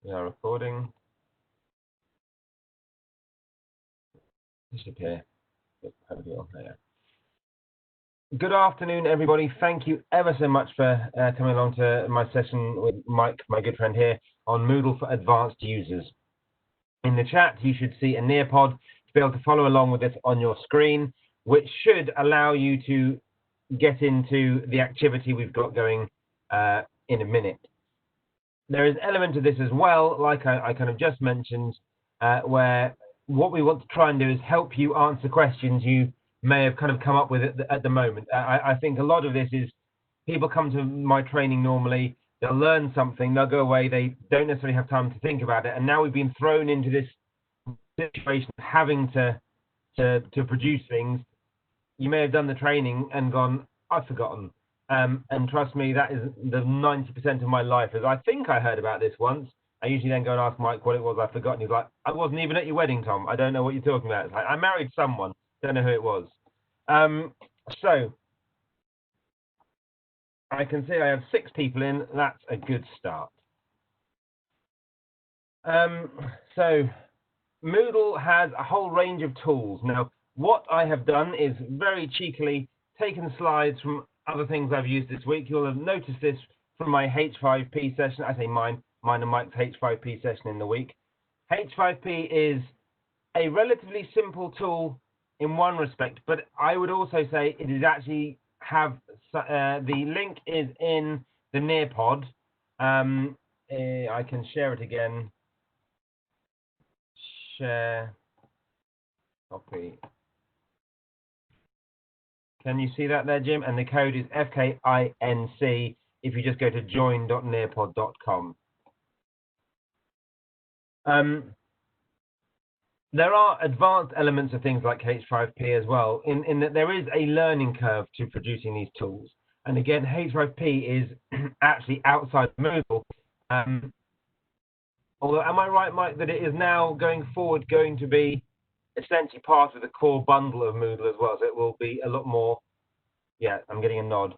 We are recording. Disappear. Good afternoon, everybody. Thank you ever so much for coming along to my session with Mike, my good friend here, on Moodle for advanced users. In the chat, you should see a Nearpod to be able to follow along with this on your screen, which should allow you to get into the activity we've got going in a minute. There is an element of this as well, like I kind of just mentioned, where what we want to try and do is help you answer questions you may have kind of come up with at the moment. I think a lot of this is people come to my training normally, they'll learn something, they'll go away, they don't necessarily have time to think about it, and now we've been thrown into this situation of having to produce things. You may have done the training and gone, I've forgotten. And trust me, that is the 90% of my life. As I think I heard about this once. I usually then go and ask Mike what it was I've forgotten. He's like, I wasn't even at your wedding, Tom. I don't know what you're talking about. It's like, I married someone. Don't know who it was. So I can see I have 6 people in. That's a good start. So Moodle has a whole range of tools. Now, what I have done is very cheekily taken slides from other things I've used this week. You'll have noticed this from my H5P session. I say mine and Mike's H5P session in the week. H5P is a relatively simple tool in one respect, but I would also say it is actually the link is in the Nearpod. I can share it again. Share, copy. Can you see that there, Jim? And the code is FKINC if you just go to join.nearpod.com. There are advanced elements of things like H5P as well, in that there is a learning curve to producing these tools. And again, H5P is actually outside Moodle. Although, am I right, Mike, that it is now going forward going to be essentially part of the core bundle of Moodle as well, so it will be a lot more. Yeah, I'm getting a nod.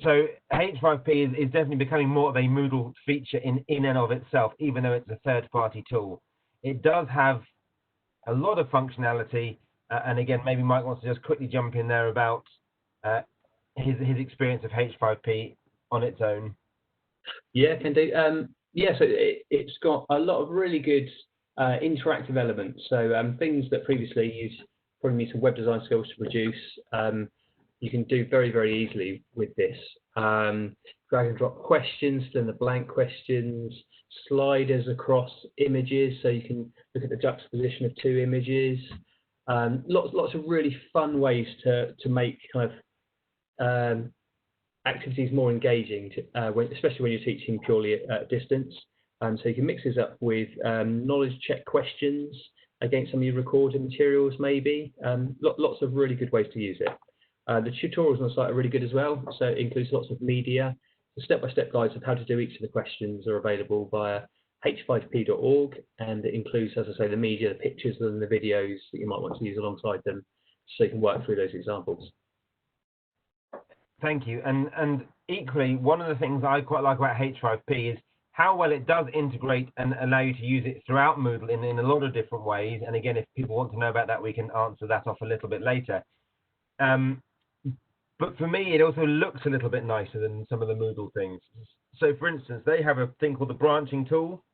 So H5P is definitely becoming more of a Moodle feature in and of itself, even though it's a third-party tool. It does have a lot of functionality, and again, maybe Mike wants to just quickly jump in there about his experience of H5P on its own. Yeah, can do. Yeah, so it's got a lot of really good interactive elements. So things that previously you'd probably need some web design skills to produce, you can do very, very easily with this. Drag and drop questions, then the blank questions, sliders across images, so you can look at the juxtaposition of 2 images. Lots of really fun ways to make kind of activities more engaging, especially when you're teaching purely at a distance. So you can mix this up with knowledge check questions against some of your recorded materials, maybe. Lots of really good ways to use it. The tutorials on the site are really good as well. So it includes lots of media. The step-by-step guides of how to do each of the questions are available via h5p.org, and it includes, as I say, the media, the pictures, and the videos that you might want to use alongside them, so you can work through those examples. Thank you. And equally, one of the things I quite like about H5P is how well it does integrate and allow you to use it throughout Moodle in a lot of different ways. And again, if people want to know about that, we can answer that off a little bit later. But for me, it also looks a little bit nicer than some of the Moodle things. So for instance, they have a thing called the branching tool,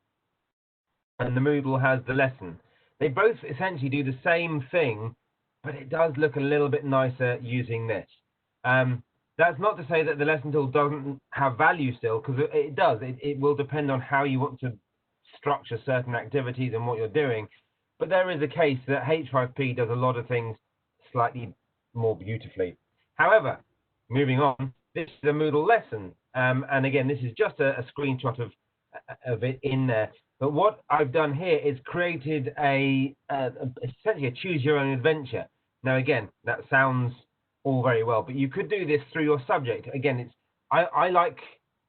and the Moodle has the lesson. They both essentially do the same thing, but it does look a little bit nicer using this. That's not to say that the lesson tool doesn't have value still, because it does. It will depend on how you want to structure certain activities and what you're doing. But there is a case that H5P does a lot of things slightly more beautifully. However, moving on, this is a Moodle lesson. And again, this is just a screenshot of it in there. But what I've done here is created essentially a choose your own adventure. Now, again, that sounds all very well, but you could do this through your subject. Again, I like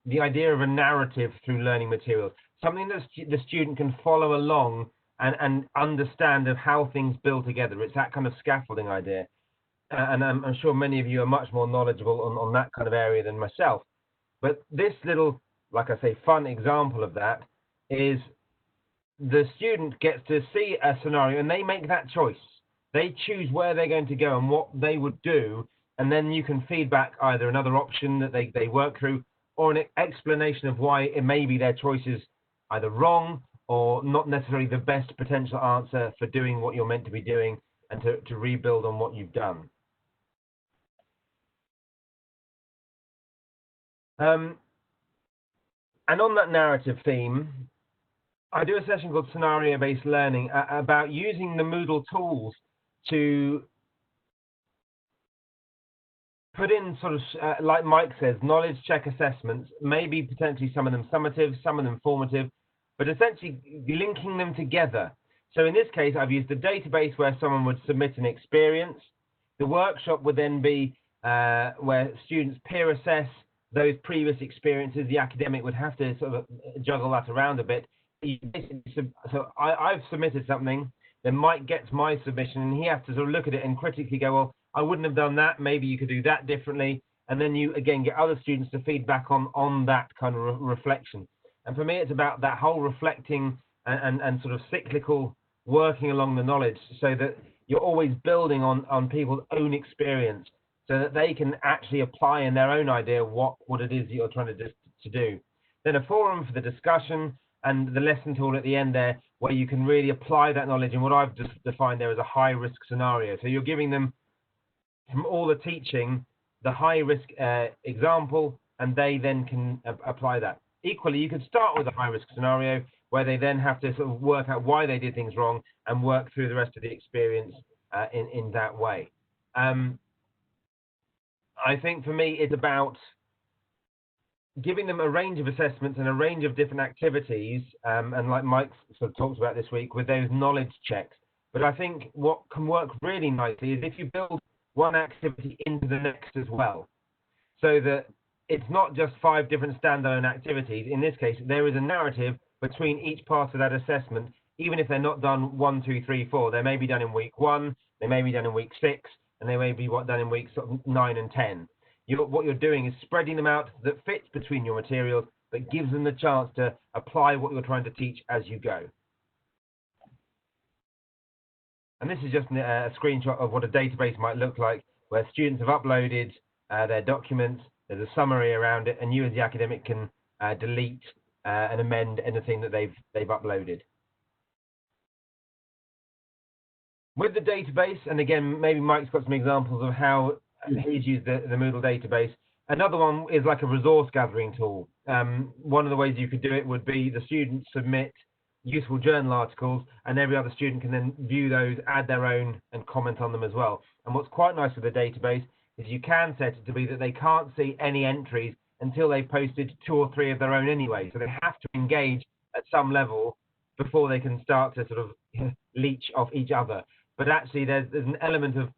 the idea of a narrative through learning materials, something that the student can follow along and understand of how things build together. It's that kind of scaffolding idea. And I'm sure many of you are much more knowledgeable on that kind of area than myself. But this little like I say, fun example of that is the student gets to see a scenario and they make that choice. They choose where they're going to go and what they would do, and then you can feed back either another option that they work through or an explanation of why it may be their choice is either wrong or not necessarily the best potential answer for doing what you're meant to be doing, and to rebuild on what you've done. And on that narrative theme, I do a session called Scenario-Based Learning about using the Moodle tools to put in sort of, like Mike says, knowledge check assessments, maybe potentially some of them summative, some of them formative, but essentially linking them together. So in this case, I've used the database where someone would submit an experience. The workshop would then be where students peer assess those previous experiences. The academic would have to sort of juggle that around a bit. So I've submitted something, then Mike gets my submission, and he has to sort of look at it and critically go, well, I wouldn't have done that, maybe you could do that differently, and then you again get other students to feedback on that kind of reflection. And for me, it's about that whole reflecting and sort of cyclical working along the knowledge, so that you're always building on people's own experience, so that they can actually apply in their own idea what it is that you're trying to do. Then a forum for the discussion, and the lesson tool at the end there, where you can really apply that knowledge in what I've just defined there as a high-risk scenario. So you're giving them, from all the teaching, the high-risk example, and they then can apply that. Equally, you could start with a high-risk scenario where they then have to sort of work out why they did things wrong and work through the rest of the experience in that way. I think for me, it's about giving them a range of assessments and a range of different activities, and like Mike sort of talks about this week, with those knowledge checks. But I think what can work really nicely is if you build one activity into the next as well, so that it's not just 5 different standalone activities. In this case, there is a narrative between each part of that assessment, even if they're not done 1, 2, 3, 4. They may be done in week 1, they may be done in week 6, and they may be done in weeks sort of 9 and 10. What you're doing is spreading them out that fits between your materials, but gives them the chance to apply what you're trying to teach as you go. And this is just a screenshot of what a database might look like, where students have uploaded their documents, there's a summary around it, and you as the academic can delete and amend anything that they've uploaded. With the database, and again, maybe Mike's got some examples of how he's used the Moodle database. Another one is like a resource gathering tool. One of the ways you could do it would be the students submit useful journal articles, and every other student can then view those, add their own, and comment on them as well. And what's quite nice with the database is you can set it to be that they can't see any entries until they've posted 2 or 3 of their own anyway. So they have to engage at some level before they can start to sort of leech off each other. But actually, there's an element of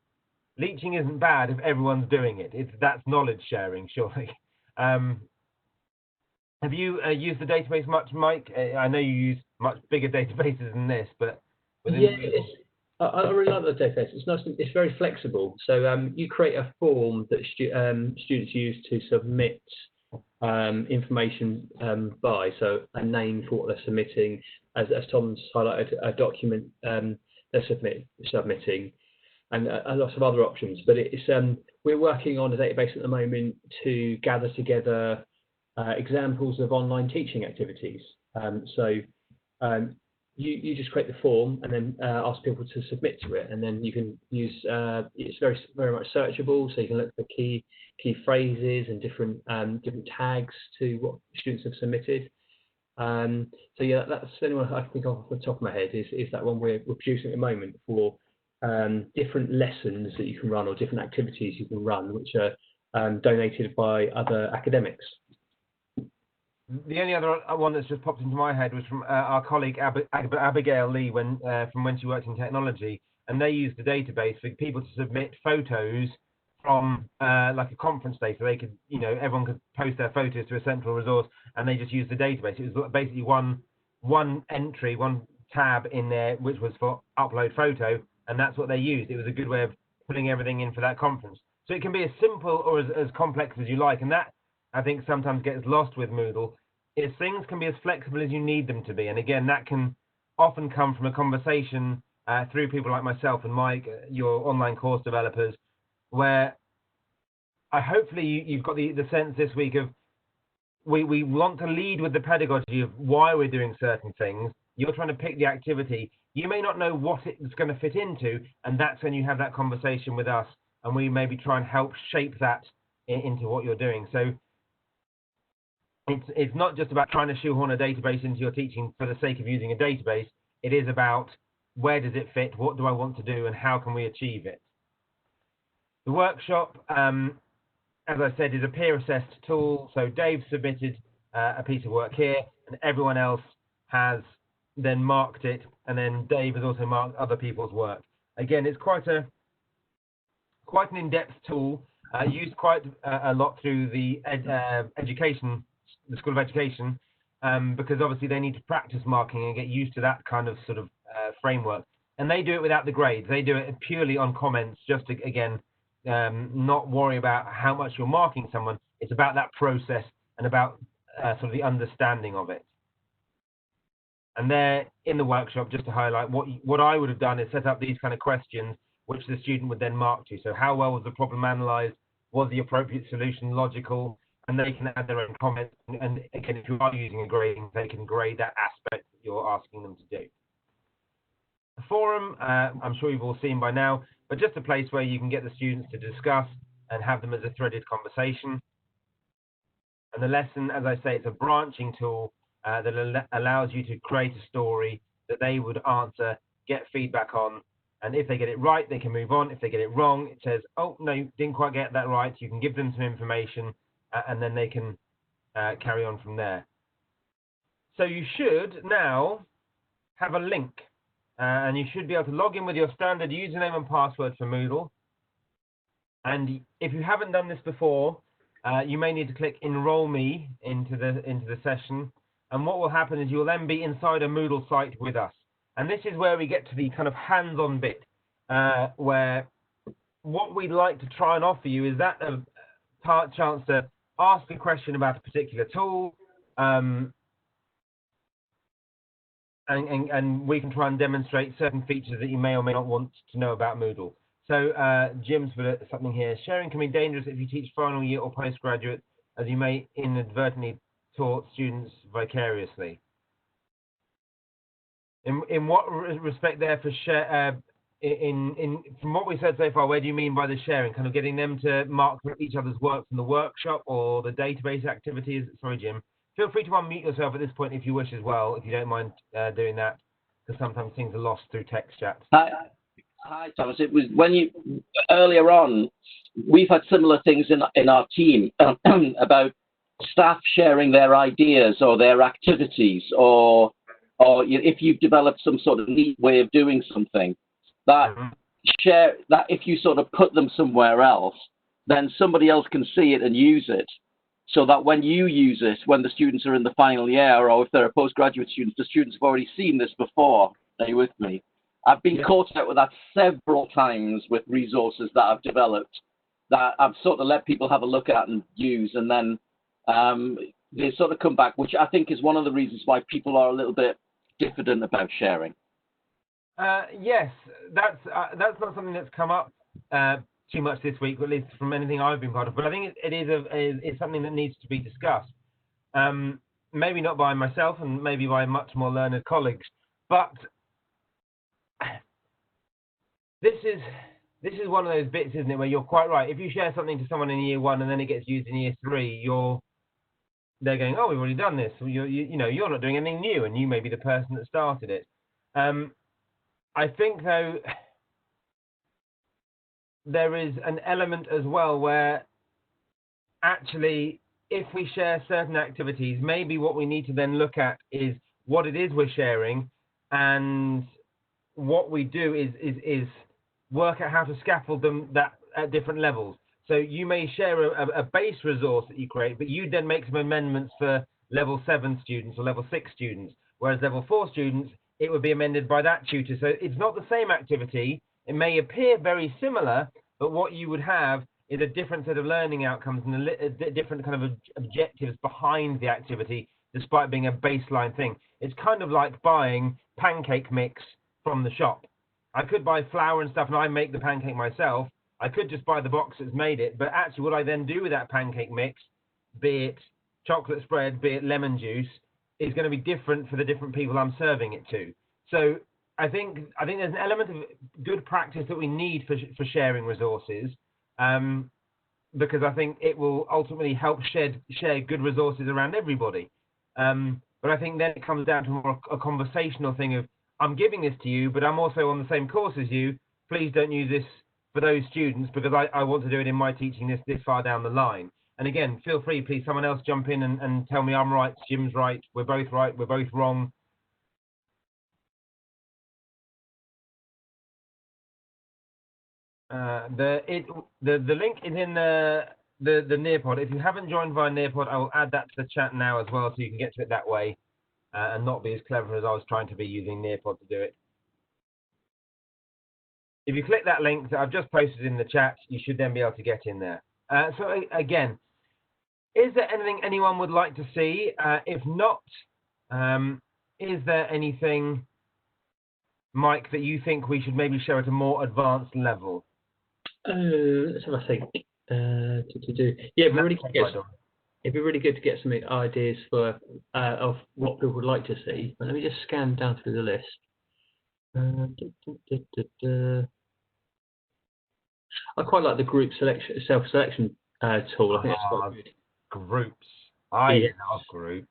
leeching isn't bad if everyone's doing it. That's knowledge sharing, surely. Have you used the database much, Mike? I know you use much bigger databases than this, but yeah, I really like the database. It's nice. It's very flexible. So you create a form that students use to submit information by. So a name for what they're submitting, as Tom's highlighted, a document they're submitting, and lots of other options. But it's we're working on a database at the moment to gather together examples of online teaching activities. You just create the form and then ask people to submit to it, and then you can use it's very much searchable, so you can look for key phrases and different tags to what students have submitted. So yeah, that's the only one I can think of off the top of my head is that one we're producing at the moment for different lessons that you can run or different activities you can run, which are donated by other academics. The only other one that's just popped into my head was from our colleague Abigail Lee from when she worked in technology, and they used the database for people to submit photos from like a conference day, so they could, everyone could post their photos to a central resource, and they just used the database. It was basically one entry, one tab in there, which was for upload photo, and that's what they used. It was a good way of putting everything in for that conference. So it can be as simple or as complex as you like, and that I think sometimes gets lost with Moodle. is things can be as flexible as you need them to be. And again, that can often come from a conversation through people like myself and Mike, your online course developers, where hopefully you've got the sense this week of we want to lead with the pedagogy of why we're doing certain things. You're trying to pick the activity. You may not know what it's going to fit into, and that's when you have that conversation with us, and we maybe try and help shape that into what you're doing. So it's not just about trying to shoehorn a database into your teaching for the sake of using a database. It is about where does it fit, what do I want to do, and how can we achieve it. The workshop, as I said, is a peer-assessed tool. So Dave submitted a piece of work here, and everyone else has then marked it, and then Dave has also marked other people's work. Again, it's quite an in-depth tool, used quite a lot through the School of Education, because obviously they need to practice marking and get used to that kind of sort of framework. And they do it without the grades. They do it purely on comments, just to, again, not worry about how much you're marking someone. It's about that process and about sort of the understanding of it. And there in the workshop, just to highlight, what I would have done is set up these kind of questions, which the student would then mark to. So how well was the problem analysed? Was the appropriate solution logical? And they can add their own comments. And again, if you are using a grading, they can grade that aspect that you're asking them to do. The forum, I'm sure you've all seen by now, but just a place where you can get the students to discuss and have them as a threaded conversation. And the lesson, as I say, it's a branching tool that allows you to create a story that they would answer, get feedback on, and if they get it right, they can move on. If they get it wrong, it says, oh, no, you didn't quite get that right. You can give them some information, and then they can carry on from there. So you should now have a link, and you should be able to log in with your standard username and password for Moodle. And if you haven't done this before, you may need to click Enroll Me into the session. And what will happen is you'll then be inside a Moodle site with us. And this is where we get to the kind of hands-on bit, where what we'd like to try and offer you is that chance to ask a question about a particular tool, and we can try and demonstrate certain features that you may or may not want to know about Moodle. So Jim's put something here. Sharing can be dangerous if you teach final year or postgraduate, as you may inadvertently taught students vicariously. In what respect there for share? From what we said so far, where do you mean by the sharing? Kind of getting them to mark each other's work from the workshop or the database activities? Sorry, Jim. Feel free to unmute yourself at this point if you wish as well, if you don't mind doing that, because sometimes things are lost through text chat. Hi, Thomas. It was when you earlier on, we've had similar things in our team about staff sharing their ideas or their activities, or if you've developed some sort of neat way of doing something, that that if you sort of put them somewhere else, then somebody else can see it and use it, so that when you use it, when the students are in the final year, or if they're a postgraduate students, the students have already seen this before. Are you with me? I've been caught out with that several times with resources that I've developed that I've sort of let people have a look at and use, and then they sort of come back, which I think is one of the reasons why people are a little bit diffident about sharing. Yes, that's not something that's come up too much this week, at least from anything I've been part of. But I think it's something that needs to be discussed. Maybe not by myself, and maybe by much more learned colleagues. But this is one of those bits, isn't it, where you're quite right. If you share something to someone in year one and then it gets used in year three, they're going, oh, we've already done this. You know, you're not doing anything new, and you may be the person that started it. I think, though, there is an element as well where actually, if we share certain activities, maybe what we need to then look at is what it is we're sharing, and what we do is work out how to scaffold them at different levels. So you may share a base resource that you create, but you then make some amendments for level 7 students or level 6 students, whereas level 4 students, it would be amended by that tutor. So it's not the same activity. It may appear very similar, but what you would have is a different set of learning outcomes and a different kind of objectives behind the activity despite being a baseline thing. It's kind of like buying pancake mix from the shop. I could buy flour and stuff and I make the pancake myself. I could just buy the box that's made it, but actually what I then do with that pancake mix, be it chocolate spread, be it lemon juice, is going to be different for the different people I'm serving it to. So I think there's an element of good practice that we need for sharing resources, because I think it will ultimately help share good resources around everybody. But I think then it comes down to more a conversational thing of, I'm giving this to you, but I'm also on the same course as you. Please don't use this for those students because I want to do it in my teaching this far down the line. And again, feel free, please, someone else jump in and tell me I'm right, Jim's right, we're both wrong. The link is in the Nearpod. If you haven't joined via Nearpod, I will add that to the chat now as well, so you can get to it that way, and not be as clever as I was trying to be using Nearpod to do it. If you click that link that I've just posted in the chat, you should then be able to get in there. So again, is there anything anyone would like to see? If not, is there anything, Mike, that you think we should maybe show at a more advanced level? Let's have a think. Yeah, it'd be really good to get some ideas for of what people would like to see. But let me just scan down through the list. I quite like the group self-selection tool. I think that's quite good. Groups. I love groups.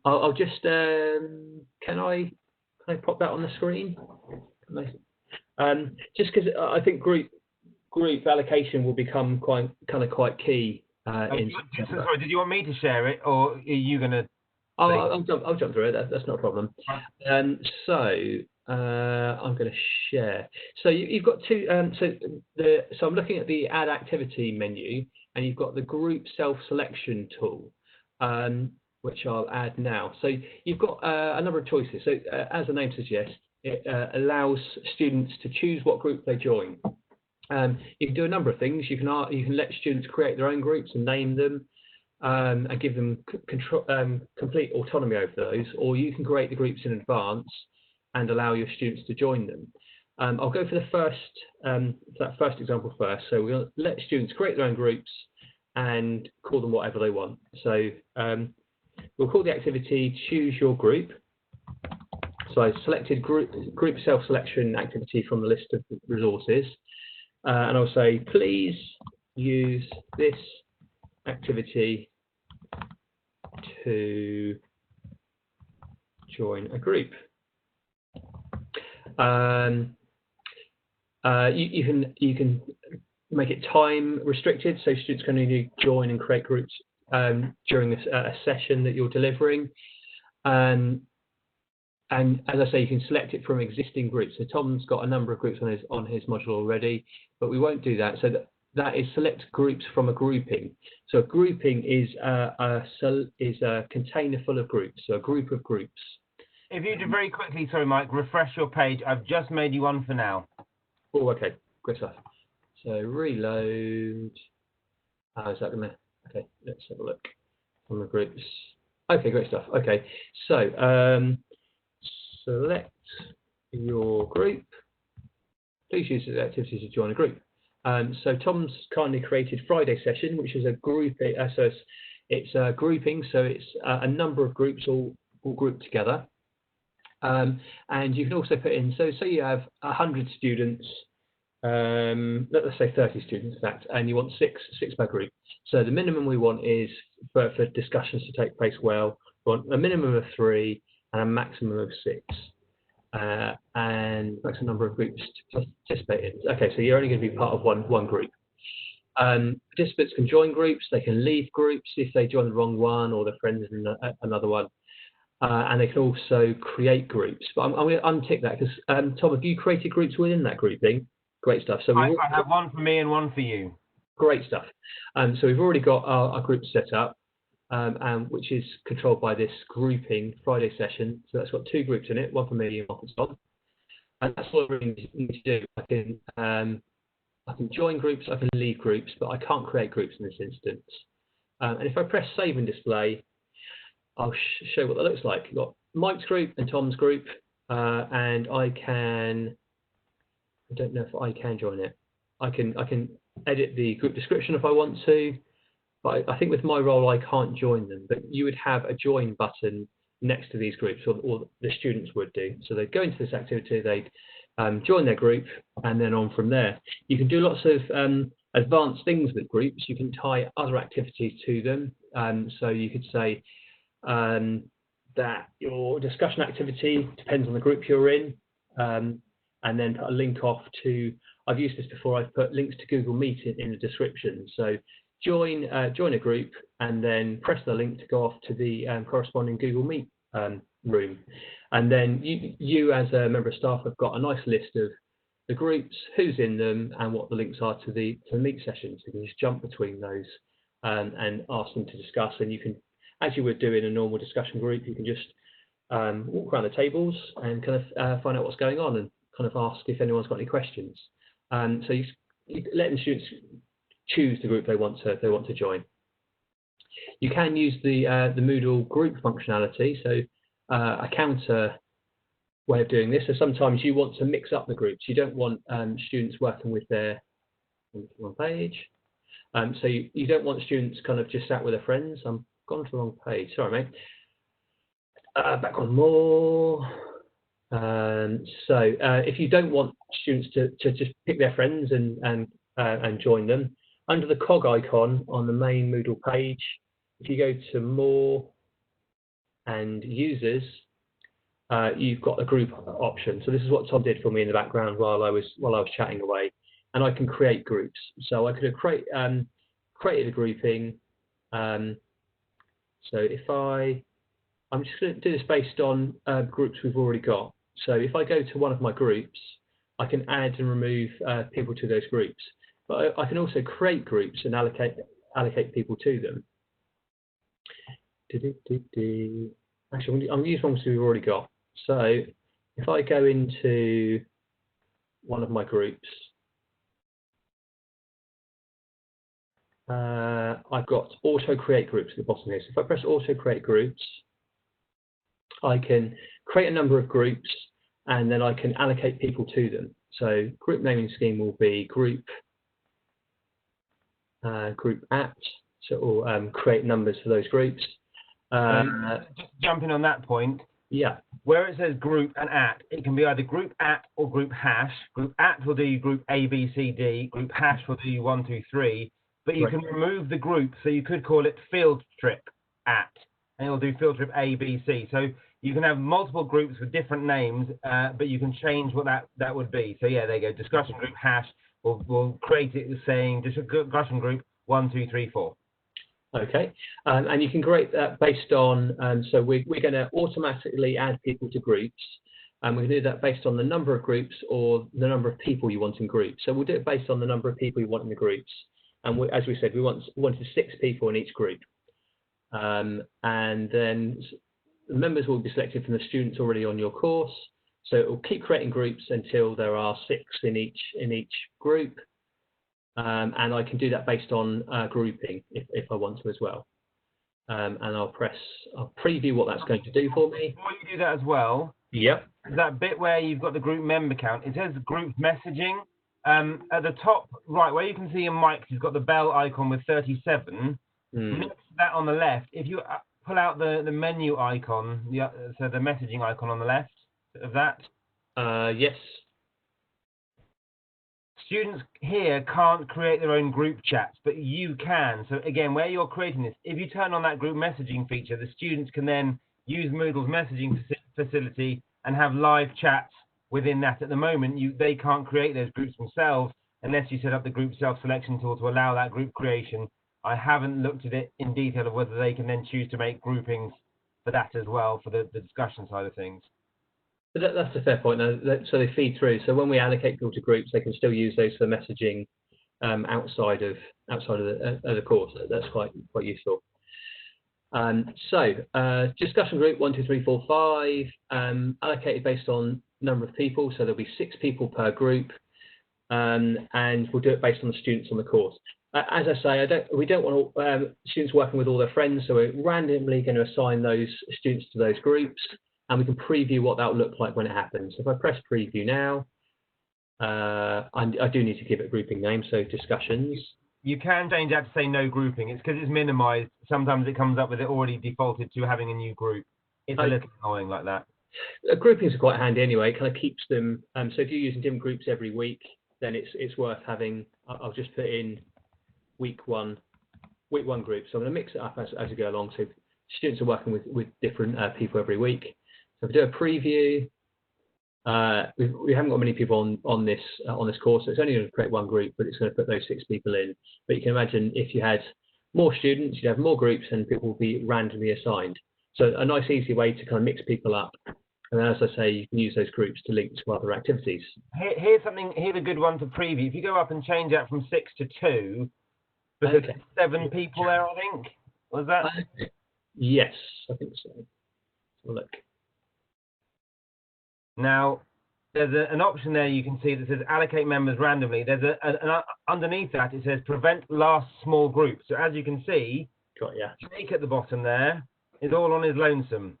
I'll just can I pop that on the screen? Just because I think group allocation will become quite key. Sorry, did you want me to share it, or are you going to? I'll jump through it. That's not a problem. So I'm going to share. So you've got two. So I'm looking at the Add Activity menu, and you've got the Group Self-Selection tool, which I'll add now. So you've got a number of choices. So as the name suggests, it allows students to choose what group they join. You can do a number of things. You can let students create their own groups and name them, and give them complete autonomy over those, or you can create the groups in advance and allow your students to join them. I'll go for that first example first. So we'll let students create their own groups and call them whatever they want. So we'll call the activity Choose Your Group. So I selected group self-selection activity from the list of resources, and I'll say, please use this activity to join a group. You can make it time restricted, so students can only join and create groups during a session that you're delivering. And as I say, you can select it from existing groups. So Tom's got a number of groups on his module already, but we won't do that. So that is select groups from a grouping. So a grouping is a container full of groups, so a group of groups. If you do very quickly, sorry, Mike, refresh your page. I've just made you one for now. Oh, okay, great stuff. So reload. Is that gonna? Okay, let's have a look on the groups. Okay, great stuff. Okay, so select your group. Please use the activity to join a group. So Tom's kindly created Friday session, which is a group. So it's a grouping. So it's a number of groups all grouped together. And you can also put in. So say you have 100 students. Let's say 30 students, in fact, and you want six per group. So the minimum we want is for discussions to take place well. We want a minimum of 3 and a maximum of 6. And that's the number of groups to participate in. Okay, so you're only going to be part of one group. Participants can join groups, they can leave groups if they join the wrong one or their friends in another one. And they can also create groups. But I'm going to untick that because, Tom, have you created groups within that grouping? Great stuff. So I have one for me and one for you. Great stuff. So we've already got our group set up, which is controlled by this grouping Friday session. So that's got 2 groups in it, one for me and one for Tom. And that's all I really need to do. I can join groups, I can leave groups, but I can't create groups in this instance. And if I press Save and Display, I'll show what that looks like. You've got Mike's group and Tom's group, and I don't know if I can join it. I can edit the group description if I want to, but I think with my role I can't join them. But you would have a join button next to these groups, or the students would do. So they'd go into this activity, they'd join their group, and then on from there. You can do lots of advanced things with groups. You can tie other activities to them. So you could say that your discussion activity depends on the group you're in, and then put a link off to, I've used this before, I've put links to Google Meet in the description. So join a group and then press the link to go off to the corresponding Google Meet room. And then you as a member of staff have got a nice list of the groups, who's in them, and what the links are to the Meet sessions. You can just jump between those and ask them to discuss. And you can, as you would do in a normal discussion group, you can just walk around the tables and kind of find out what's going on and kind of ask if anyone's got any questions. So you let the students choose the group they want to join. You can use the Moodle group functionality, so a counter way of doing this. So sometimes you want to mix up the groups. You don't want students working with their wrong page. So you don't want students kind of just sat with their friends. I'm gone to the wrong page. Sorry, mate. Back on more. So if you don't want students to just pick their friends and join them, under the cog icon on the main Moodle page, if you go to more and users, you've got a group option. So this is what Tom did for me in the background while I was chatting away, and I can create groups. So I could have created a grouping. So if I'm just going to do this based on groups we've already got. So if I go to one of my groups, I can add and remove people to those groups. But I can also create groups and allocate people to them. Actually, I'm going to use ones we've already got. So if I go into one of my groups, I've got auto create groups at the bottom here. So if I press auto create groups, I can create a number of groups and then I can allocate people to them. So group naming scheme will be group at, so it will create numbers for those groups. Just jumping on that point, yeah. Where it says group and at, it can be either group at or group hash. Group at will do group A, B, C, D. Group hash will do 1, 2, 3. But you can remove the group, so you could call it field trip at, and it'll do field trip A, B, C. So you can have multiple groups with different names, but you can change what that would be. So yeah, there you go. Discussion group hash. We'll create it saying discussion group 1, 2, 3, 4. Okay, and you can create that based on, so we're going to automatically add people to groups, and we can do that based on the number of groups or the number of people you want in groups. So we'll do it based on the number of people you want in the groups. And as we said, we wanted 6 people in each group. And then the members will be selected from the students already on your course. So it will keep creating groups until there are 6 in each group. And I can do that based on grouping if I want to as well. And I'll preview what that's going to do for me. Before you do that as well, yep. That bit where you've got the group member count, it says group messaging. At the top right, where you can see in Mike's, you've got the bell icon with 37. Next to that on the left, if you pull out the menu icon, so the messaging icon on the left of that. Yes. Students here can't create their own group chats, but you can. So again, where you're creating this, if you turn on that group messaging feature, the students can then use Moodle's messaging facility and have live chats within that. At the moment, they can't create those groups themselves unless you set up the group self-selection tool to allow that group creation. I haven't looked at it in detail of whether they can then choose to make groupings for that as well, for the discussion side of things. But that's a fair point. So they feed through. So when we allocate people to groups, they can still use those for messaging outside of the course. That's quite useful. So discussion group 1, 2, 3, 4, 5, allocated based on number of people. So there'll be 6 people per group, and we'll do it based on the students on the course. as I say, we don't want students working with all their friends, so we're randomly going to assign those students to those groups, and we can preview what that will look like when it happens. So if I press preview now, I do need to give it a grouping name, so discussions. You can change that to say no grouping. It's because it's minimized. Sometimes it comes up with it already defaulted to having a new group. It's a little annoying like that. Groupings are quite handy anyway. It kind of keeps them. So if you're using different groups every week, then it's worth having. I'll just put in week one group. So I'm going to mix it up as we go along. So students are working with different people every week. So if we do a preview, we haven't got many people on this course, so it's only going to create one group, but it's going to put those 6 people in. But you can imagine if you had more students, you'd have more groups, and people will be randomly assigned. So a nice, easy way to kind of mix people up. And then, as I say, you can use those groups to link to other activities. Here's a good one to preview. If you go up and change that from 6 to 2, because there's 7 people there, I think. Was that? Yes, I think so. Look. Now, there's an option there you can see that says allocate members randomly. There's underneath that it says prevent last small group. So as you can see, Jake at the bottom there is all on his lonesome.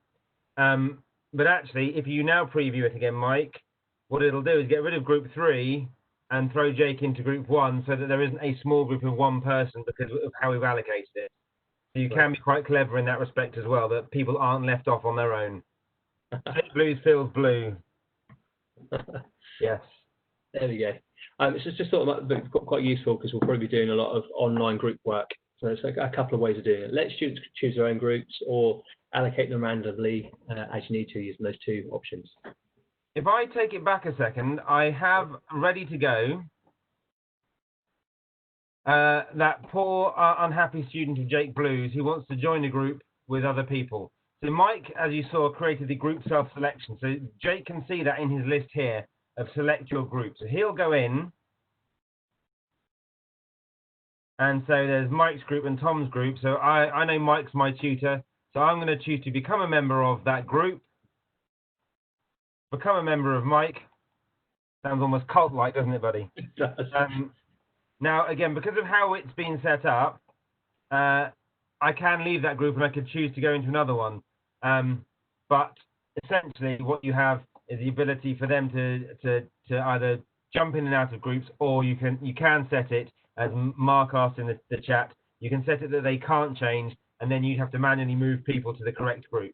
But actually, if you now preview it again, Mike, what it'll do is get rid of group 3 and throw Jake into group 1 so that there isn't a small group of 1 person because of how we've allocated it. So you can be quite clever in that respect as well, that people aren't left off on their own. Blues feels blue. Yes. There we go. It's just thought about quite useful because we'll probably be doing a lot of online group work. So it's like a couple of ways of doing it. Let students choose their own groups or allocate them randomly as you need to using those 2 options. If I take it back a second, I have ready to go that poor unhappy student of Jake Blues who wants to join a group with other people. So Mike, as you saw, created the group self-selection. So Jake can see that in his list here of select your group. So he'll go in. And so there's Mike's group and Tom's group. So I know Mike's my tutor. So I'm going to choose to become a member of that group. Become a member of Mike. Sounds almost cult-like, doesn't it, buddy? It does. Now, again, because of how it's been set up, I can leave that group and I could choose to go into another one. But essentially what you have is the ability for them to either jump in and out of groups, or you can set it, as Mark asked in the chat, you can set it that they can't change, and then you'd have to manually move people to the correct group.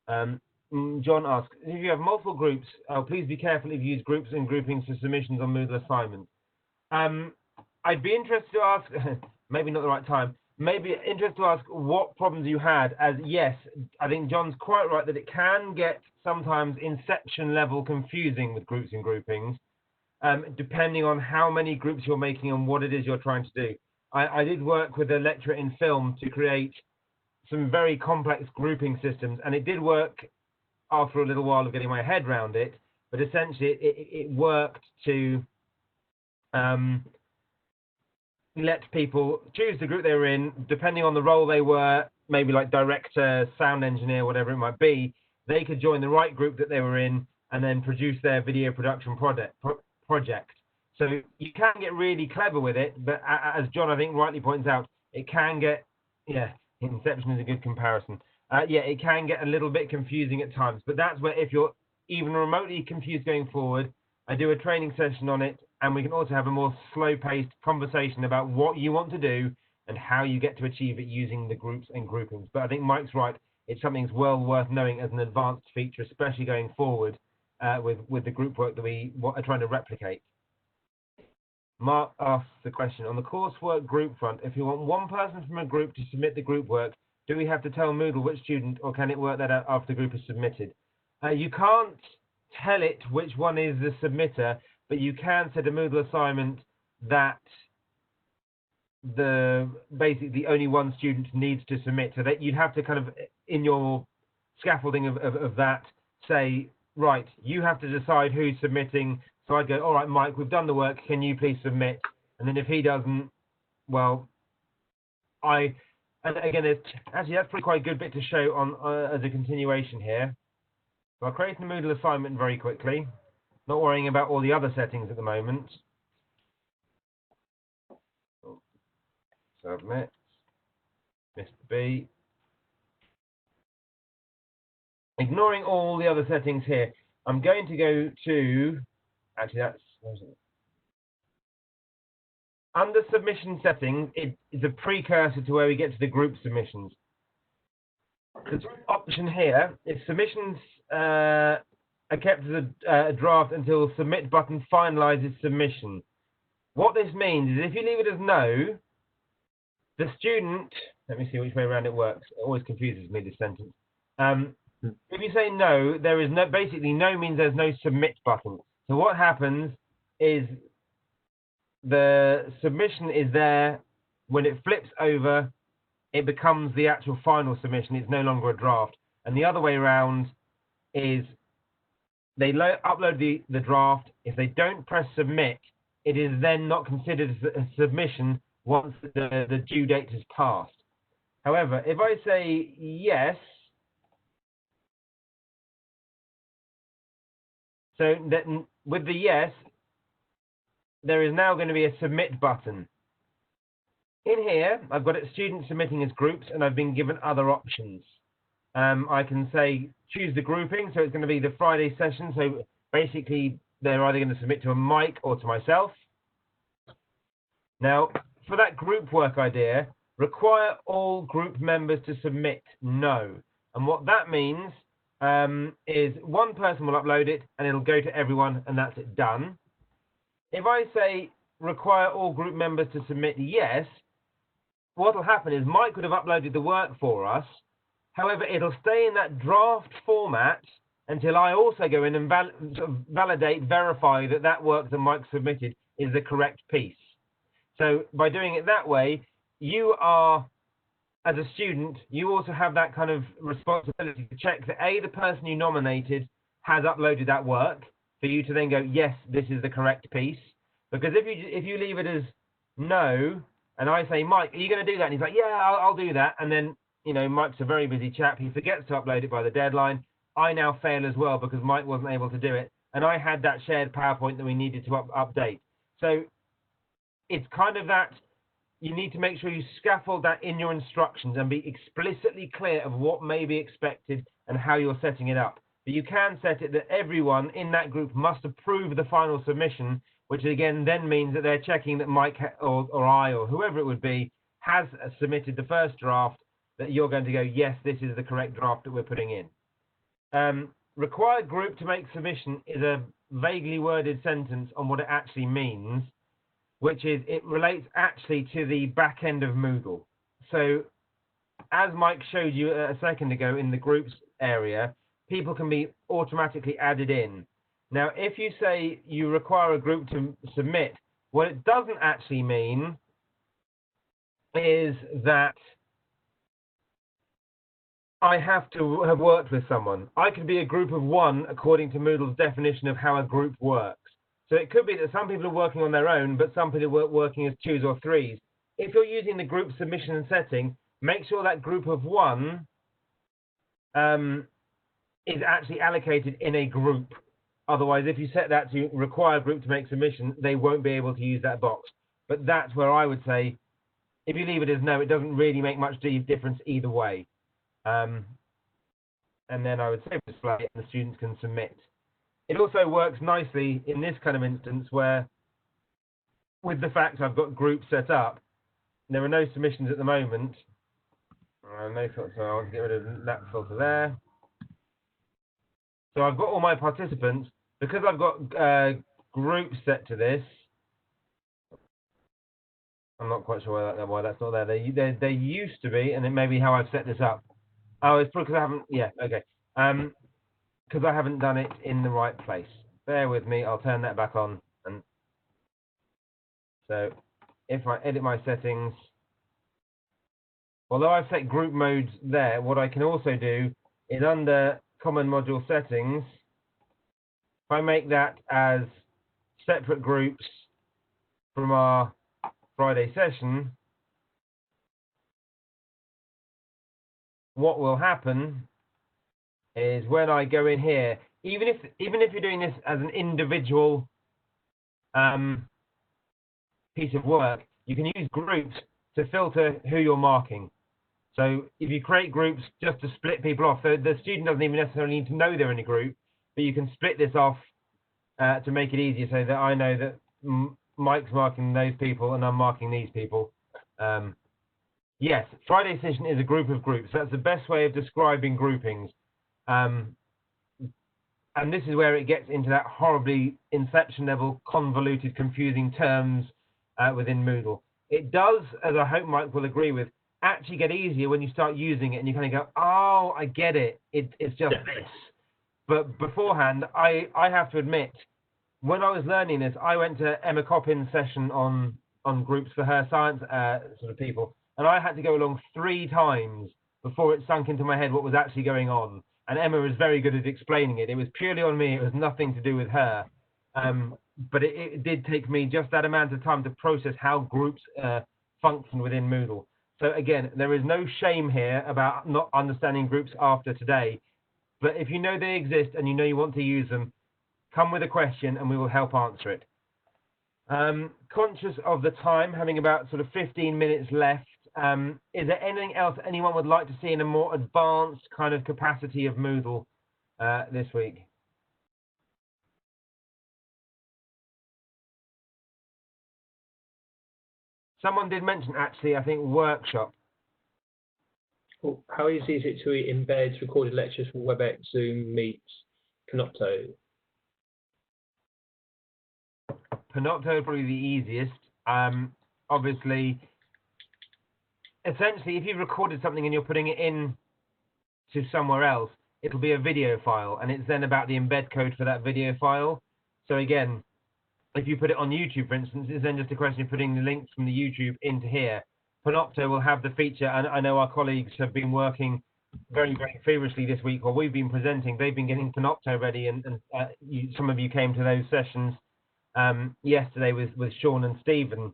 John asks, if you have multiple groups, please be careful if you use groups and groupings for submissions on Moodle assignments. I'd be interested to ask, maybe not the right time, maybe interested to ask what problems you had, as yes, I think John's quite right that it can get sometimes inception level confusing with groups and groupings, depending on how many groups you're making and what it is you're trying to do. I did work with a lecturer in film to create some very complex grouping systems, and it did work after a little while of getting my head around it, but essentially it worked to let people choose the group they were in, depending on the role they were, maybe like director, sound engineer, whatever it might be. They could join the right group that they were in and then produce their video production project. So you can get really clever with it, but as John, I think, rightly points out, it can get, inception is a good comparison. It can get a little bit confusing at times, but that's where if you're even remotely confused going forward, I do a training session on it, and we can also have a more slow-paced conversation about what you want to do and how you get to achieve it using the groups and groupings. But I think Mike's right. It's something that's well worth knowing as an advanced feature, especially going forward with the group work that we are trying to replicate. Mark asks the question, on the coursework group front, if you want one person from a group to submit the group work, do we have to tell Moodle which student, or can it work that out after the group is submitted? You can't tell it which one is the submitter, but you can set a Moodle assignment that basically only one student needs to submit, so that you'd have to kind of, in your scaffolding of that, say, right, you have to decide who's submitting. So I'd go, all right, Mike, we've done the work, can you please submit? And then if he doesn't, well, and again, actually that's probably quite a good bit to show on as a continuation here. So I'll create a Moodle assignment very quickly, not worrying about all the other settings at the moment. Submit. Mr. B. Ignoring all the other settings here, I'm going to go to, actually that's, where is it? Under submission settings, it is a precursor to where we get to the group submissions. The option here is submissions are kept as a draft until submit button finalizes submission. What this means is if you leave it as no, the student, let me see which way around it works. It always confuses me, this sentence. If you say no, there is no, basically no means there's no submit button. So what happens is the submission is there. When it flips over, it becomes the actual final submission. It's no longer a draft. And the other way around is they upload the draft. If they don't press submit, it is then not considered a submission once the due date has passed. However, if I say yes, so that with the yes, there is now going to be a submit button. In here, I've got it students submitting as groups, and I've been given other options. I can say choose the grouping, so it's going to be the Friday session. So basically, they're either going to submit to a Mike or to myself. Now, for that group work idea, require all group members to submit no. And what that means is one person will upload it, and it'll go to everyone, and that's it done. If I say require all group members to submit yes, what will happen is Mike would have uploaded the work for us. However, it'll stay in that draft format until I also go in and validate, verify that that work that Mike submitted is the correct piece. So by doing it that way, you are, as a student, you also have that kind of responsibility to check that A, the person you nominated has uploaded that work, for you to then go, yes, this is the correct piece. Because if you leave it as no, and I say, Mike, are you going to do that? And he's like, yeah, I'll do that. And then, you know, Mike's a very busy chap. He forgets to upload it by the deadline. I now fail as well because Mike wasn't able to do it. And I had that shared PowerPoint that we needed to update. So it's kind of that you need to make sure you scaffold that in your instructions and be explicitly clear of what may be expected and how you're setting it up. But you can set it that everyone in that group must approve the final submission, which again then means that they're checking that Mike or I or whoever it would be has submitted the first draft, that you're going to go, yes, this is the correct draft that we're putting in. Required group to make submission is a vaguely worded sentence on what it actually means, which is it relates actually to the back end of Moodle. So as Mike showed you a second ago in the groups area, people can be automatically added in. Now, if you say you require a group to submit, what it doesn't actually mean is that I have to have worked with someone. I could be a group of one according to Moodle's definition of how a group works. So it could be that some people are working on their own, but some people are working as twos or threes. If you're using the group submission setting, make sure that group of one is actually allocated in a group. Otherwise, if you set that to require a group to make submission, they won't be able to use that box. But that's where I would say, if you leave it as no, it doesn't really make much difference either way. And then I would save display and the students can submit. It also works nicely in this kind of instance where, with the fact I've got groups set up, there are no submissions at the moment. No filter, so I want to get rid of that filter there. So I've got all my participants. Because I've got groups set to this, I'm not quite sure why that's not there. They used to be, and it may be how I've set this up. Oh, it's because I haven't, yeah, okay. Because I haven't done it in the right place. Bear with me, I'll turn that back on. And so if I edit my settings, although I've set group modes there, what I can also do is under common module settings, if I make that as separate groups from our Friday session, what will happen is when I go in here, even if you're doing this as an individual piece of work, you can use groups to filter who you're marking. So if you create groups just to split people off, the student doesn't even necessarily need to know they're in a group, but you can split this off to make it easier so that I know that Mike's marking those people and I'm marking these people. Yes, Friday session is a group of groups. That's the best way of describing groupings. And this is where it gets into that horribly inception level, convoluted, confusing terms within Moodle. It does, as I hope Mike will agree with, actually get easier when you start using it and you kind of go, oh, I get it. It's just this. But beforehand, I have to admit, when I was learning this, I went to Emma Coppin's session on groups for her science sort of people, and I had to go along 3 times before it sunk into my head what was actually going on. And Emma was very good at explaining it. It was purely on me. It was nothing to do with her. But it did take me just that amount of time to process how groups function within Moodle. So again, there is no shame here about not understanding groups after today. But if you know they exist and you know you want to use them, come with a question and we will help answer it. Conscious of the time, having about sort of 15 minutes left, is there anything else anyone would like to see in a more advanced kind of capacity of Moodle this week? Someone did mention, actually, I think workshop. Well, how easy is it to embed recorded lectures from WebEx, Zoom, Meet, Panopto? Panopto is probably the easiest. Obviously, essentially, if you've recorded something and you're putting it in to somewhere else, it'll be a video file, and it's then about the embed code for that video file. So again, if you put it on YouTube, for instance, it's then just a question of putting the links from the YouTube into here. Panopto will have the feature, and I know our colleagues have been working very, very feverishly this week while we've been presenting. They've been getting Panopto ready, and some of you came to those sessions yesterday with Sean and Stephen.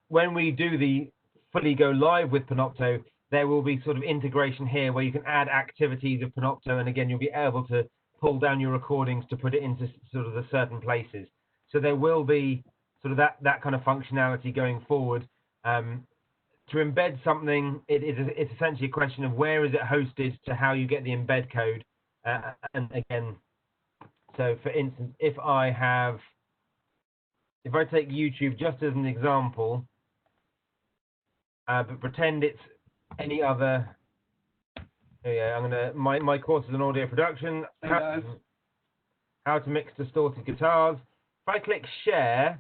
When we do the fully go live with Panopto, there will be sort of integration here where you can add activities of Panopto, and again, you'll be able to pull down your recordings to put it into sort of the certain places. So there will be sort of that kind of functionality going forward. To embed something, it's essentially a question of where is it hosted to how you get the embed code. And again, so for instance, if I take YouTube just as an example, but pretend it's any other. Yeah, my course is an audio production. How to mix distorted guitars. If I click share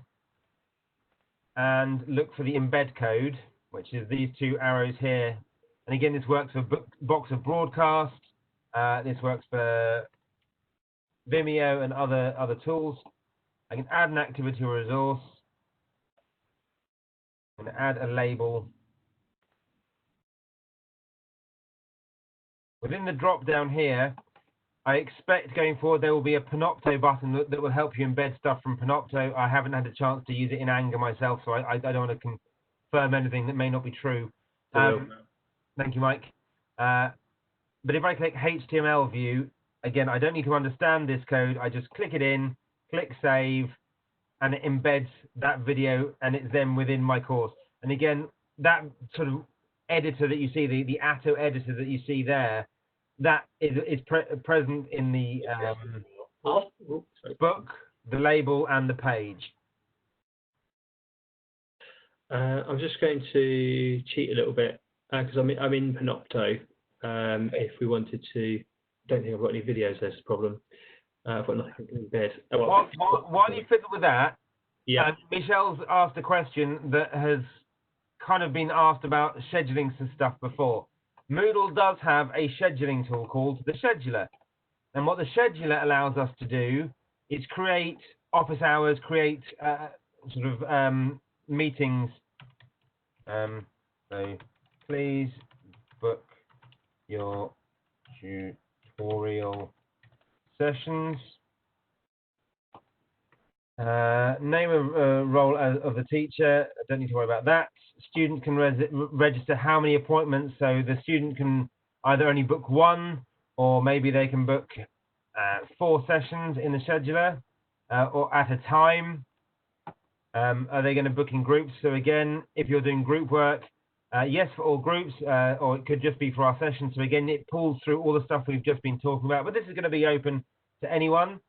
and look for the embed code, which is these 2 arrows here, and again, this works for Box of Broadcast. This works for Vimeo and other tools. I can add an activity or resource. I'm going to add a label. Within the drop down here, I expect going forward there will be a Panopto button that will help you embed stuff from Panopto. I haven't had a chance to use it in anger myself, so I don't want to confirm anything that may not be true. Thank you, Mike. But if I click HTML view, again, I don't need to understand this code. I just click it in, click save, and it embeds that video, and it's then within my course. And again, that sort of editor that you see, the Atto editor that you see there, that is present in the book, the label, and the page. I'm just going to cheat a little bit because I'm in Panopto. If we wanted to, don't think I've got any videos. That's the problem. I've got nothing in bed. While you fiddle with that, yeah. Michelle's asked a question that has kind of been asked about scheduling some stuff before. Moodle does have a scheduling tool called the Scheduler. And what the Scheduler allows us to do is create office hours, create meetings. So please book your tutorial sessions. Name of role of the teacher. I don't need to worry about that. Student can register how many appointments, so the student can either only book 1 or maybe they can book 4 sessions in the scheduler or at a time. Are they going to book in groups? So again, if you're doing group work, yes for all groups, or it could just be for our session. So again, it pulls through all the stuff we've just been talking about, but this is going to be open to anyone.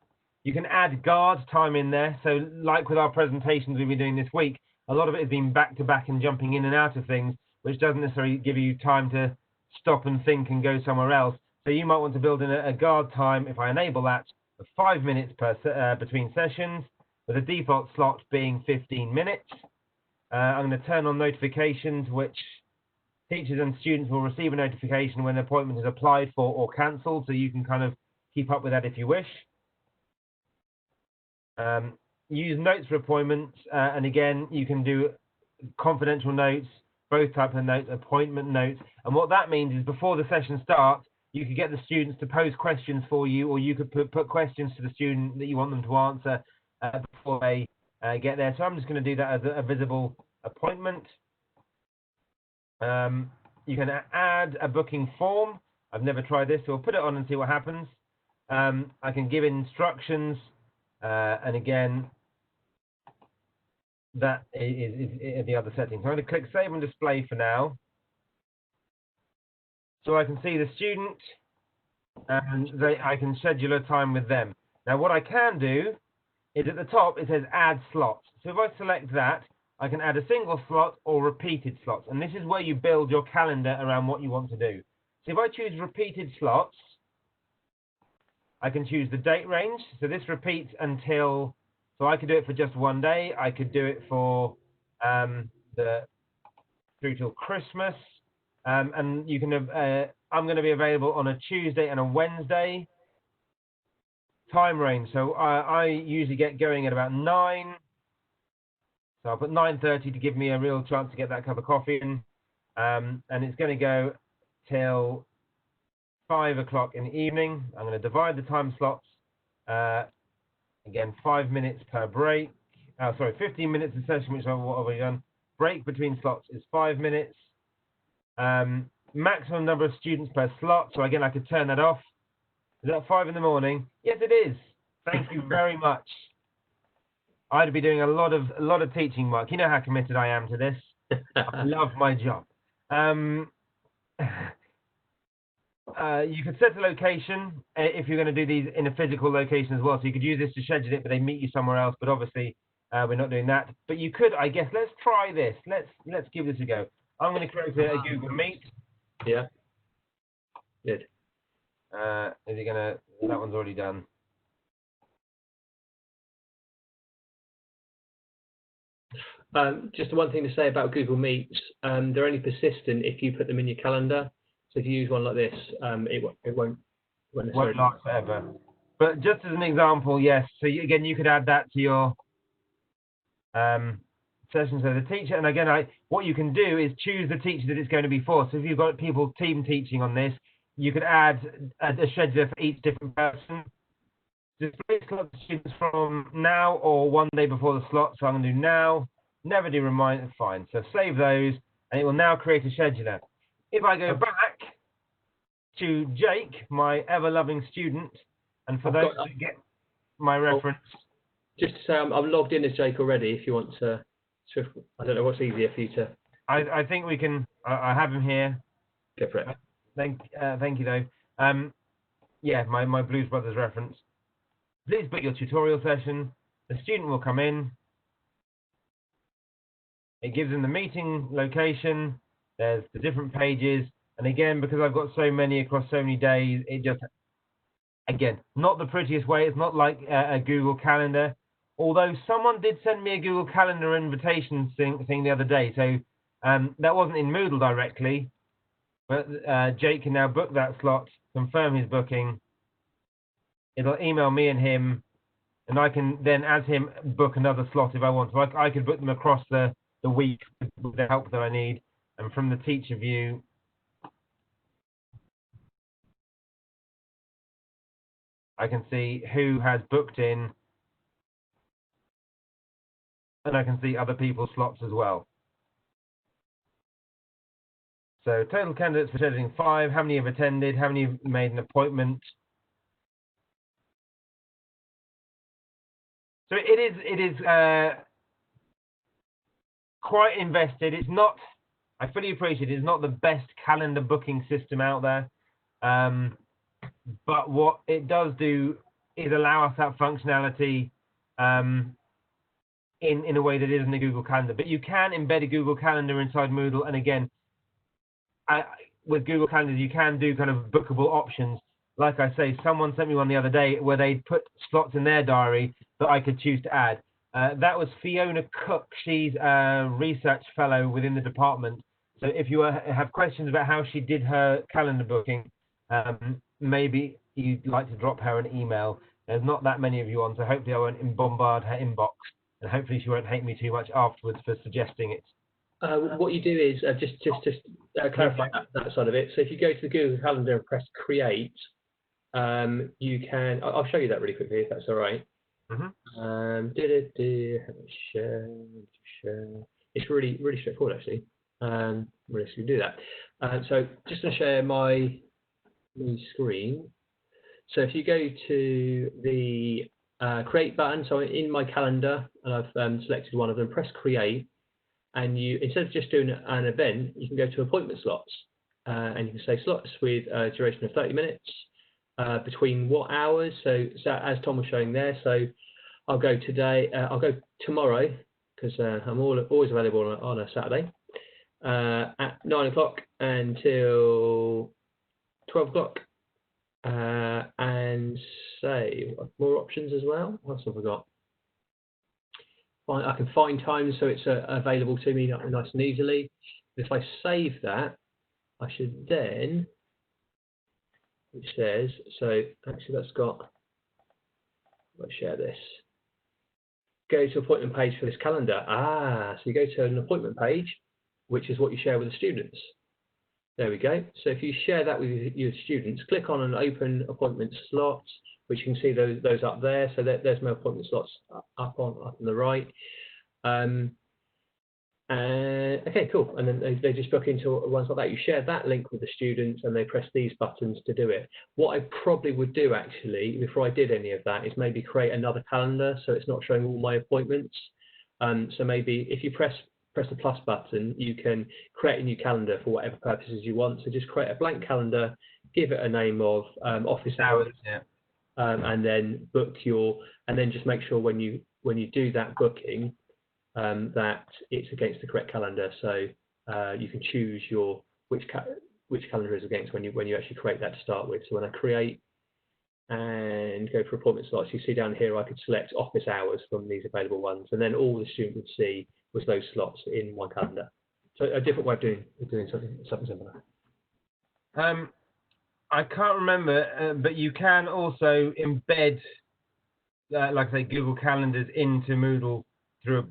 You can add guard time in there. So like with our presentations we've been doing this week, a lot of it has been back to back and jumping in and out of things, which doesn't necessarily give you time to stop and think and go somewhere else. So you might want to build in a guard time, if I enable that, of 5 minutes between sessions, with a default slot being 15 minutes. I'm going to turn on notifications, which teachers and students will receive a notification when the appointment is applied for or cancelled, so you can kind of keep up with that if you wish. Use notes for appointments, and again, you can do confidential notes, both types of notes, appointment notes, and what that means is before the session starts, you could get the students to pose questions for you, or you could put questions to the student that you want them to answer before they get there. So I'm just going to do that as a visible appointment. You can add a booking form. I've never tried this, so we'll put it on and see what happens. I can give instructions, and again, that is the other settings. I'm going to click Save and Display for now. So I can see the student, and I can schedule a time with them. Now what I can do is at the top it says Add Slots. So if I select that, I can add a single slot or repeated slots. And this is where you build your calendar around what you want to do. So if I choose repeated slots, I can choose the date range. So this repeats until, so I could do it for just one day. I could do it for through till Christmas. And you can have, I'm going to be available on a Tuesday and a Wednesday. Time range. So I usually get going at about 9. So I'll put 9:30 to give me a real chance to get that cup of coffee in. And it's going to go till 5 o'clock in the evening. I'm going to divide the time slots. Again, 5 minutes per break. 15 minutes a session, which what have we done? Break between slots is 5 minutes. Maximum number of students per slot. So again, I could turn that off. Is that 5 in the morning? Yes, it is. Thank you very much. I'd be doing a lot of teaching work. You know how committed I am to this. I love my job. You could set a location if you're going to do these in a physical location as well. So you could use this to schedule it, but they meet you somewhere else. But obviously, we're not doing that. But you could, I guess. Let's try this. Let's give this a go. I'm going to create a Google Meet. Yeah. Good. Is it going to? That one's already done. Just one thing to say about Google Meets, they're only persistent if you put them in your calendar. So if you use one like this, it won't last forever. But just as an example, yes. So again, you could add that to your session. So the teacher, and again, what you can do is choose the teacher that it's going to be for. So if you've got people team teaching on this, you could add a scheduler for each different person. Display slot students from now or one day before the slot. So I'm going to do now. Never do remind. Fine. So save those, and it will now create a scheduler. If I go back to Jake, my ever-loving student, and for those that get my reference. Just to say, I'm logged in as Jake already. If you want to, I don't know what's easier for you to. I think we can. I have him here. Go for it. Thank you, though. Yeah, my Blues Brothers reference. Please book your tutorial session. The student will come in. It gives them the meeting location. There's the different pages. And again, because I've got so many across so many days, it just, again, not the prettiest way. It's not like a Google Calendar. Although someone did send me a Google Calendar invitation thing the other day. So that wasn't in Moodle directly. But Jake can now book that slot, confirm his booking. It'll email me and him. And I can then, as him, book another slot if I want. So I could book them across the week with the help that I need. And from the teacher view, I can see who has booked in, and I can see other people's slots as well. So total candidates for scheduling 5, how many have attended, how many have made an appointment. So it is quite invested. It's not, I fully appreciate it's not the best calendar booking system out there. But what it does do is allow us that functionality in a way that isn't a Google Calendar. But you can embed a Google Calendar inside Moodle. And again, with Google Calendars, you can do kind of bookable options. Like I say, someone sent me one the other day where they put slots in their diary that I could choose to add. That was Fiona Cook. She's a research fellow within the department. So if you have questions about how she did her calendar booking, maybe you'd like to drop her an email. There's not that many of you on, so hopefully I won't bombard her inbox, and hopefully she won't hate me too much afterwards for suggesting it. What you do is just clarify that side of it. So if you go to the Google Calendar and press Create, you can. I'll show you that really quickly if that's all right. Share. It's really straightforward actually. We'll actually do that. So just to share my screen. So if you go to the Create button, so in my calendar, and I've selected one of them, press Create, and you, instead of just doing an event, you can go to appointment slots, and you can say slots with a duration of 30 minutes, between what hours? So as Tom was showing there, so I'll go tomorrow, because I'm always available on a Saturday, at 9 o'clock until 12 o'clock, and say more options as well. What else have I got? I can find times so it's available to me nice and easily. If I save that, I should then, it says, so actually that's got, let's share this. Go to appointment page for this calendar. So you go to an appointment page, which is what you share with the students. There we go. So if you share that with your students, click on an open appointment slots, which you can see those up there. So there's my appointment slots up on the right. Okay, cool. And then they just book into ones like that. You share that link with the students and they press these buttons to do it. What I probably would do actually, before I did any of that, is maybe create another calendar so it's not showing all my appointments. So maybe if you press the plus button, you can create a new calendar for whatever purposes you want. So just create a blank calendar, give it a name of office hours, and then book and then just make sure when you do that booking, that it's against the correct calendar. So you can choose which calendar is against when you actually create that to start with. So when I create and go for appointment slots, you see down here I could select office hours from these available ones, and then all the student would see was those slots in one calendar. So a different way of doing something similar. I can't remember, but you can also embed, like I say, Google Calendars into Moodle through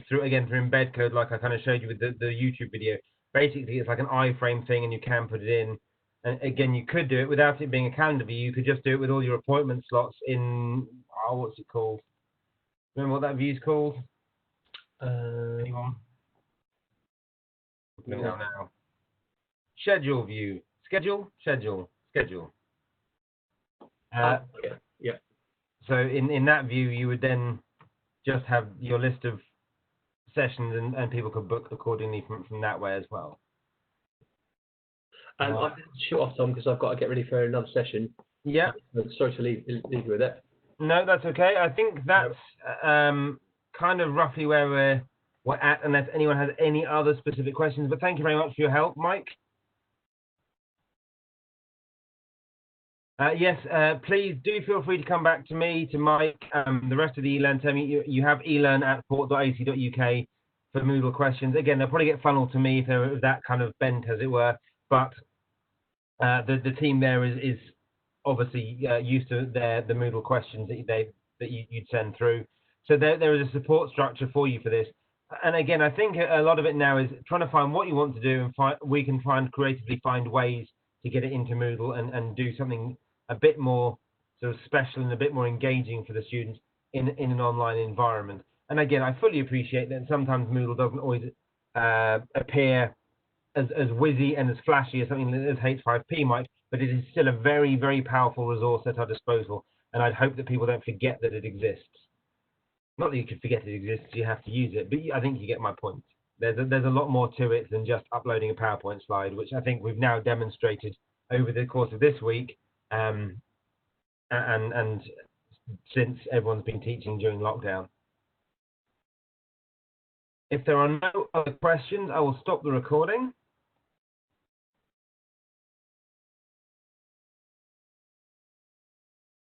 through embed code, like I kind of showed you with the YouTube video. Basically, it's like an iframe thing, and you can put it in. And again, you could do it without it being a calendar view. You could just do it with all your appointment slots in, what's it called? Remember what that view is called? Anyone? Now. Schedule view. Schedule. Yeah. So in that view, you would then just have your list of sessions, and people could book accordingly from that way as well. I'm going to shoot off, Tom, because I've got to get ready for another session. Yeah. Sorry to leave you with it. No, that's okay. I think that's kind of roughly where we're at, unless anyone has any other specific questions. But thank you very much for your help, Mike. Yes, please do feel free to come back to me, to Mike, the rest of the eLearn team. You have elearn@port.ac.uk for Moodle questions. Again, they'll probably get funneled to me if they're that kind of bent, as it were. But the team there is obviously used to the Moodle questions that you'd send through. So there is a support structure for you for this. And again, I think a lot of it now is trying to find what you want to do, and we can creatively find ways to get it into Moodle and do something a bit more sort of special and a bit more engaging for the students in an online environment. And again, I fully appreciate that sometimes Moodle doesn't always appear as whizzy and as flashy as something as H5P might, but it is still a very, very powerful resource at our disposal. And I'd hope that people don't forget that it exists. Not that you could forget it exists, you have to use it, but I think you get my point. There's a lot more to it than just uploading a PowerPoint slide, which I think we've now demonstrated over the course of this week, and since everyone's been teaching during lockdown. If there are no other questions, I will stop the recording.